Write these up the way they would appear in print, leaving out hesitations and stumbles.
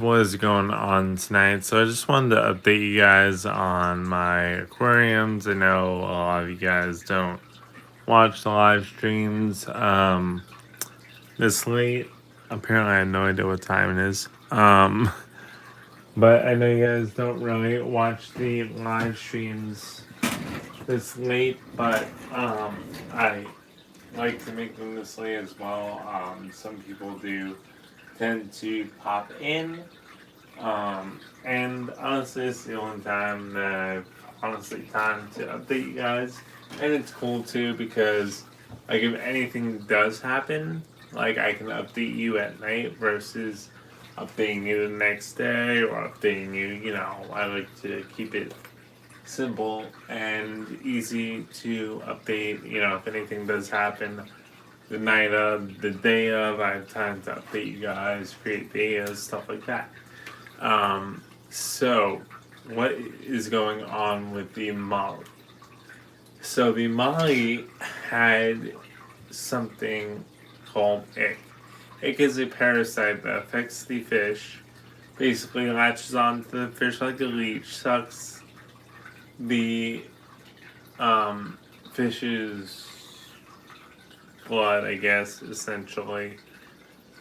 What is going on tonight? So I just wanted to update you guys on my aquariums. I know a lot of you guys don't watch the live streams this late. Apparently I have no idea what time it is. But I know you guys don't really watch the live streams this late, but I like to make them this late as well. Some people do tend to pop in. And honestly, it's the only time that I've honestly time to update you guys. And it's cool too because, like, if anything does happen, like, I can update you at night versus updating you the next day or updating you, I like to keep it simple and easy to update, if anything does happen the night of, the day of, I have time to update you guys, create videos, stuff like that. So, what is going on with the Molly? So, the Molly had something called ick. Ick is a parasite that affects the fish, basically latches onto the fish like a leech, sucks the fish's blood, I guess, essentially.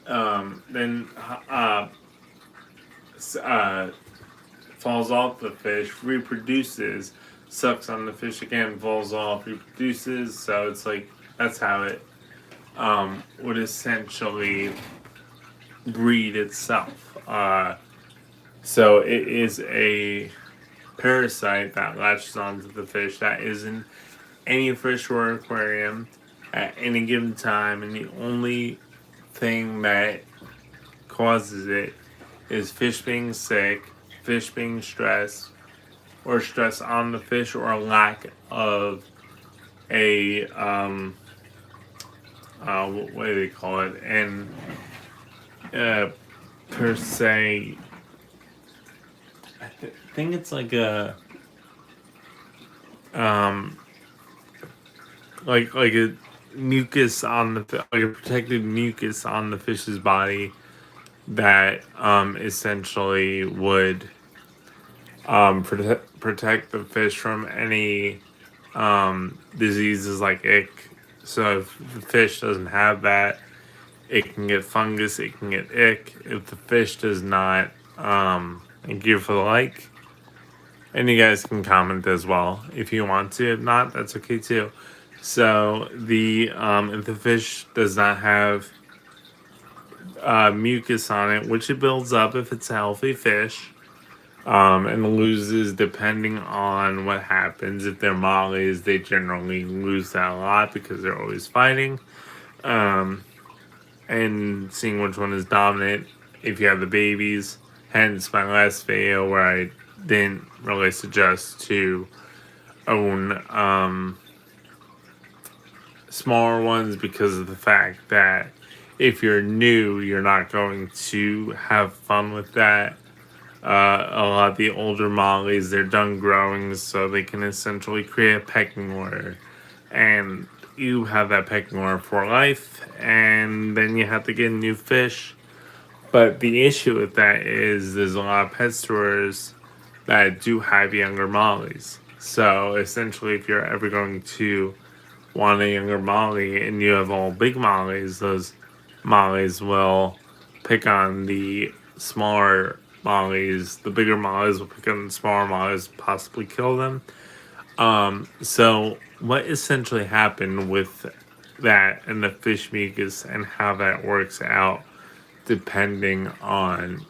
Then falls off the fish, reproduces, sucks on the fish again, falls off, reproduces. So it's like that's how it would essentially breed itself. So it is a parasite that latches onto the fish that is in any fish or aquarium at any given time, and the only thing that causes it is fish being sick, fish being stressed, or stress on the fish, or a lack of a what do they call it? And per se, think it's like a like a mucus on the like a protected mucus on the fish's body that essentially would protect the fish from any diseases like ick. So if the fish doesn't have that, it can get fungus, it can get ick. If the fish does not, thank you for the like. And you guys can comment as well if you want to. If not, that's okay too. So the if the fish does not have mucus on it, which it builds up if it's a healthy fish, and loses depending on what happens. If they're mollies, they generally lose that a lot because they're always fighting. And seeing which one is dominant if you have the babies. Hence my last video where I didn't really suggest to own smaller ones because of the fact that if you're new, you're not going to have fun with that. A lot of the older mollies, they're done growing, so they can essentially create a pecking order. And you have that pecking order for life, and then you have to get new fish. But the issue with that is there's a lot of pet stores that do have younger mollies. So essentially, if you're ever going to want a younger molly and you have all big mollies, those mollies will pick on the smaller mollies. The bigger mollies will pick on the smaller mollies, possibly kill them. So what essentially happened with that and the fish mucus and how that works out, depending on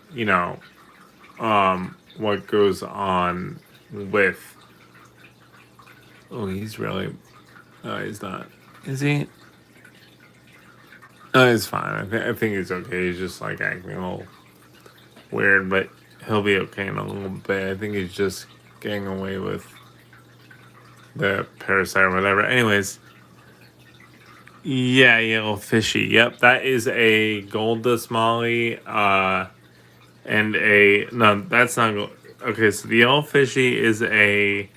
what goes on with. Oh, he's really. No, he's not. Is he? No, he's fine. I think he's okay. He's just like acting a little weird, but he'll be okay in a little bit. I think he's just getting away with the parasite or whatever. Anyways, yeah, yellow fishy. Yep, that is a gold dust molly. And a no, that's not gold. Okay, so the yellow fishy is a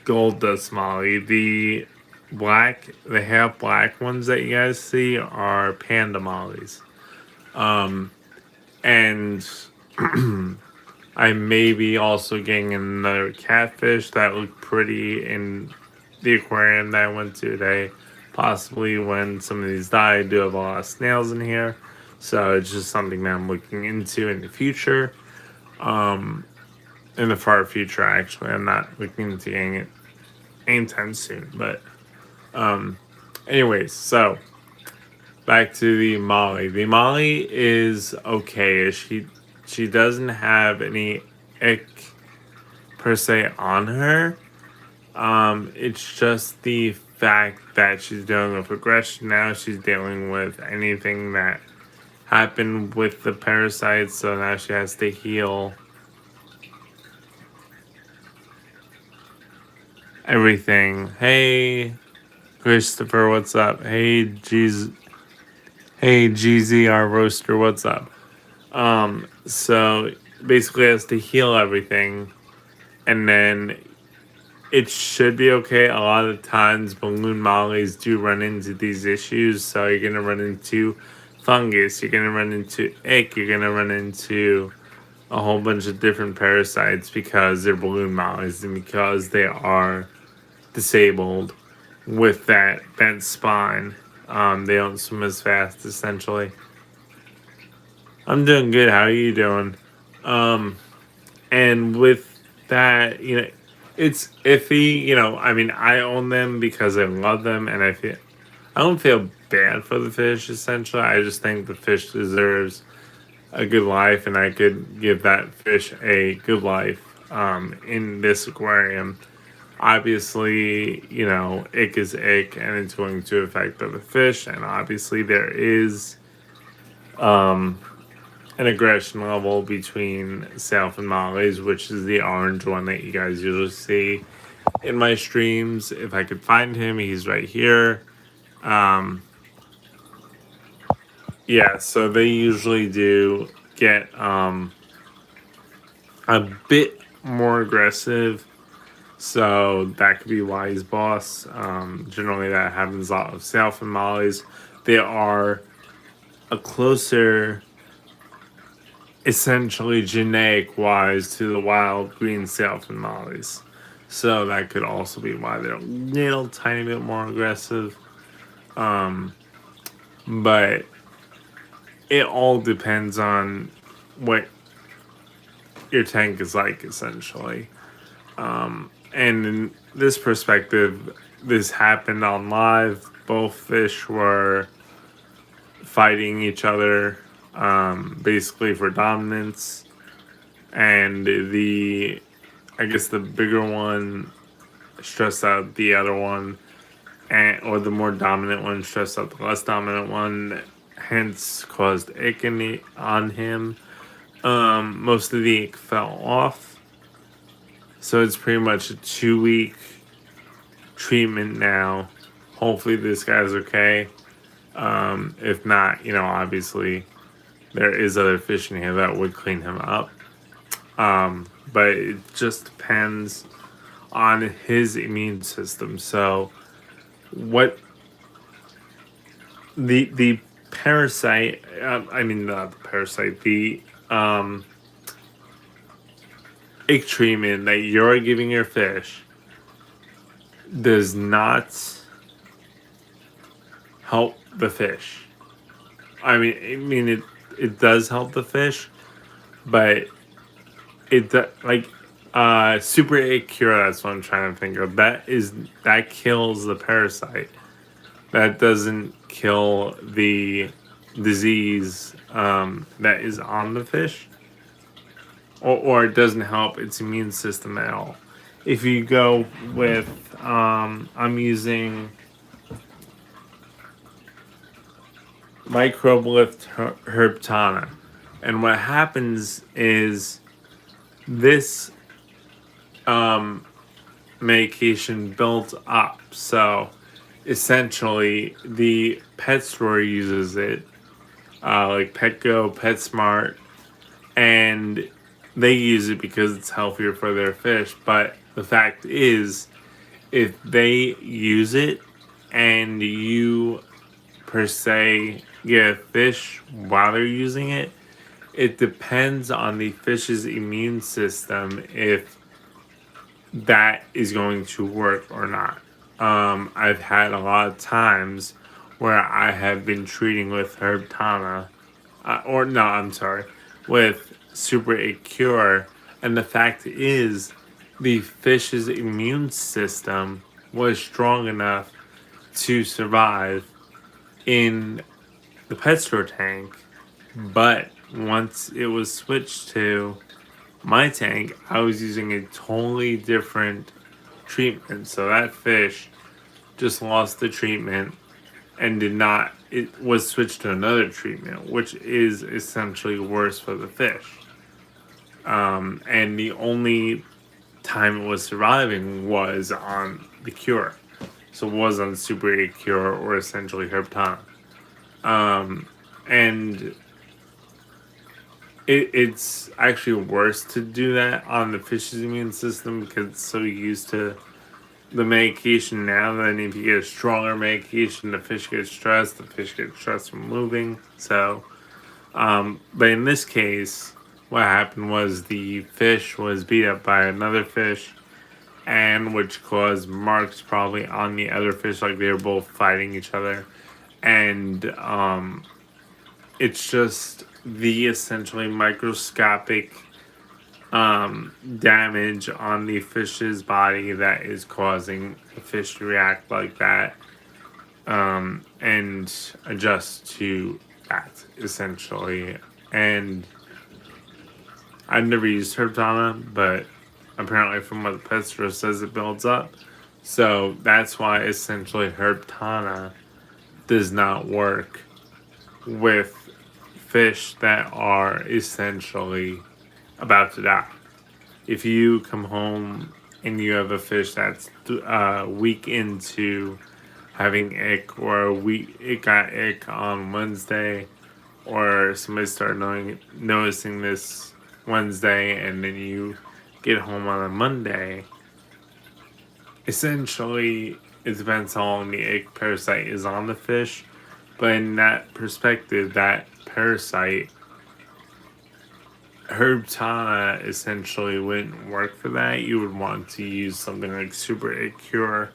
gold dust molly. The half black ones that you guys see are panda mollies. And I may be also getting another catfish that looked pretty in the aquarium that I went to today. Possibly when some of these die, I do have a lot of snails in here. So it's just something that I'm looking into in the future. In the far future, actually. I'm not looking into getting it anytime soon. But anyways, so back to the Molly. The Molly is okay. She doesn't have any ick per se on her. It's just the fact that she's dealing with aggression now. She's dealing with anything that happened with the parasites, so now she has to heal everything. Hey, Christopher, what's up? Hey, GZR Roaster, what's up? So basically has to heal everything, and then it should be okay. A lot of times balloon mollies do run into these issues, so you're gonna run into fungus, you're gonna run into ick, you're gonna run into a whole bunch of different parasites because they're balloon mollies and because they are disabled with that bent spine. They don't swim as fast, essentially. I'm doing good. How are you doing? And with that, it's iffy. I mean, I own them because I love them, and I don't feel bad for the fish. Essentially, I just think the fish deserves a good life, and I could give that fish a good life. In this aquarium, obviously, ick is ick, and it's going to affect the fish, and obviously there is an aggression level between Self and Molly's, which is the orange one that you guys usually see in my streams. If I could find him, he's right here. Yeah, so they usually do get a bit more aggressive. So that could be why he's boss. Generally, that happens a lot of Self and Molly's. They are a closer, essentially genetic wise, to the wild green Self and Molly's. So that could also be why they're a little tiny bit more aggressive. But it all depends on what your tank is like, essentially. And in this perspective, this happened on live. Both fish were fighting each other, basically for dominance. And I guess the bigger one stressed out the other one, or the more dominant one stressed out the less dominant one, hence caused ick on him. Most of the ick fell off. So it's pretty much a 2-week treatment now. Hopefully this guy's okay. If not, obviously there is other fish in here that would clean him up. But it just depends on his immune system. So what the parasite, not the parasite, the ick treatment that you're giving your fish does not help the fish. It does help the fish, but super ick cure. That's what I'm trying to think of. That kills the parasite. That doesn't kill the disease that is on the fish, or it doesn't help its immune system at all. If you go with, I'm using Microbe-Lift Herptana, and what happens is this medication builds up. So essentially, the pet store uses it, like Petco, PetSmart, and they use it because it's healthier for their fish. But the fact is, if they use it and you per se get a fish while they're using it, It depends on the fish's immune system if that is going to work or not. I've had a lot of times where I have been treating with Herb Tana, or no, I'm sorry, with Super A Cure, and the fact is, the fish's immune system was strong enough to survive in the pet store tank, but once it was switched to my tank, I was using a totally different treatment. So that fish just lost the treatment and did not, it was switched to another treatment, which is essentially worse for the fish. And the only time it was surviving was on the cure. So it was on Super 8 Cure or essentially Herb. And it's actually worse to do that on the fish's immune system because it's so used to the medication now. Then if you get a stronger medication, the fish gets stressed. The fish gets stressed from moving. So, but in this case, what happened was the fish was beat up by another fish, and which caused marks probably on the other fish, like they were both fighting each other, and it's just the essentially microscopic damage on the fish's body that is causing the fish to react like that, and adjust to that essentially. And I've never used Herptana, but apparently from what the pet store says, it builds up. So that's why essentially Herptana does not work with fish that are essentially about to die. If you come home and you have a fish that's a week into having ick, or a week it got ick on Wednesday, or somebody started noticing this Wednesday, and then you get home on a Monday, essentially it depends how long the ick parasite is on the fish. But in that perspective, that parasite, Herb essentially wouldn't work for that. You would want to use something like Super 8 Cure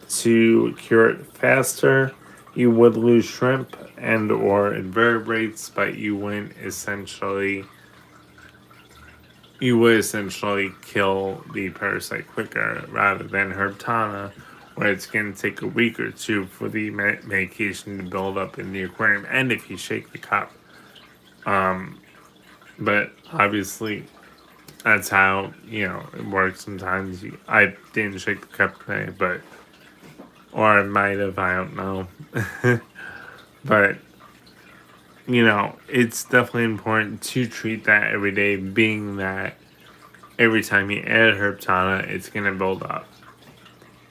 to cure it faster. You would lose shrimp and or invertebrates, but you would essentially kill the parasite quicker rather than Herb, where it's going to take a week or two for the medication to build up in the aquarium, and if you shake the cup. But obviously, that's how, it works sometimes. I didn't shake the cup today, but, or I might have, I don't know. But, it's definitely important to treat that every day, being that every time you add Herb, it's going to build up.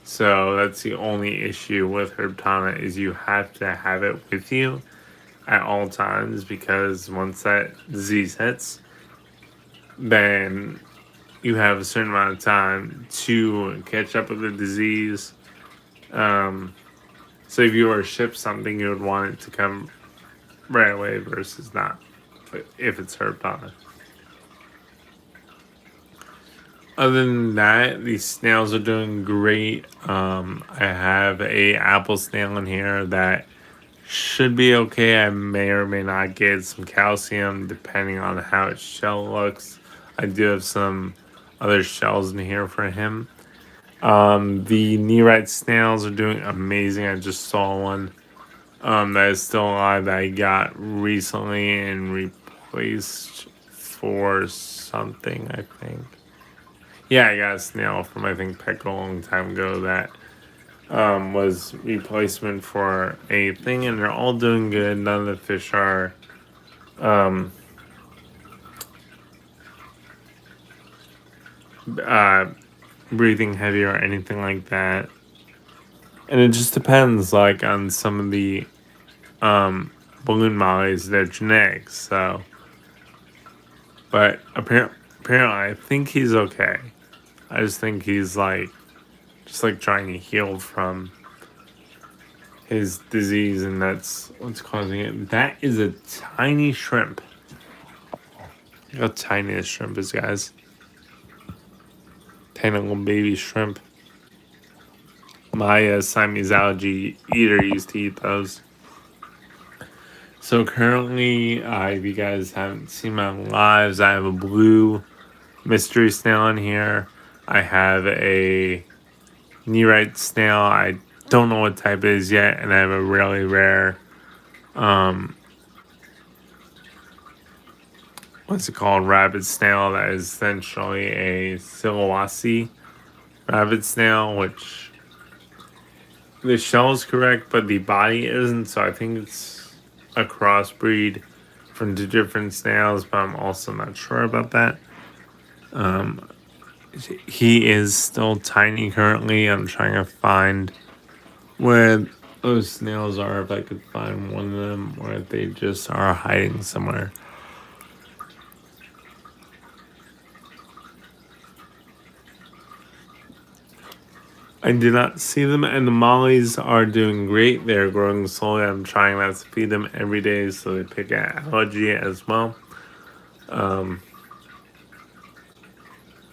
So that's the only issue with Herb is you have to have it with you at all times, because once that disease hits, then you have a certain amount of time to catch up with the disease. So if you were to ship something, you would want it to come right away versus not, but if it's Herb. Other than that, these snails are doing great. I have a apple snail in here that should be okay. I may or may not get some calcium depending on how its shell looks. I do have some other shells in here for him. The Nereid snails are doing amazing. I just saw one that is still alive that I got recently and replaced for something, I think. Yeah, I got a snail from, I think, Petco a long time ago that was replacement for a thing, and they're all doing good. None of the fish are breathing heavy or anything like that. And it just depends, like, on some of the balloon mollies, their genetics. So, but apparently, I think he's okay. I just think he's just trying to heal from his disease, and that's what's causing it. That is a tiny shrimp. Look how tiny this shrimp is, guys. Tiny little baby shrimp. My Siamese algae eater used to eat those. So currently, if you guys haven't seen my lives, I have a blue mystery snail in here. I have a Nerite snail. I don't know what type it is yet, and I have a really rare, what's it called, rabbit snail that is essentially a Silawasi rabbit snail, which the shell is correct, but the body isn't. So I think it's a crossbreed from two different snails, but I'm also not sure about that. He is still tiny currently. I'm trying to find where those snails are, if I could find one of them, or if they just are hiding somewhere. I did not see them, and the mollies are doing great. They're growing slowly. I'm trying not to feed them every day so they pick at algae as well.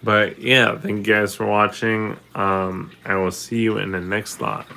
But yeah, thank you guys for watching. I will see you in the next live.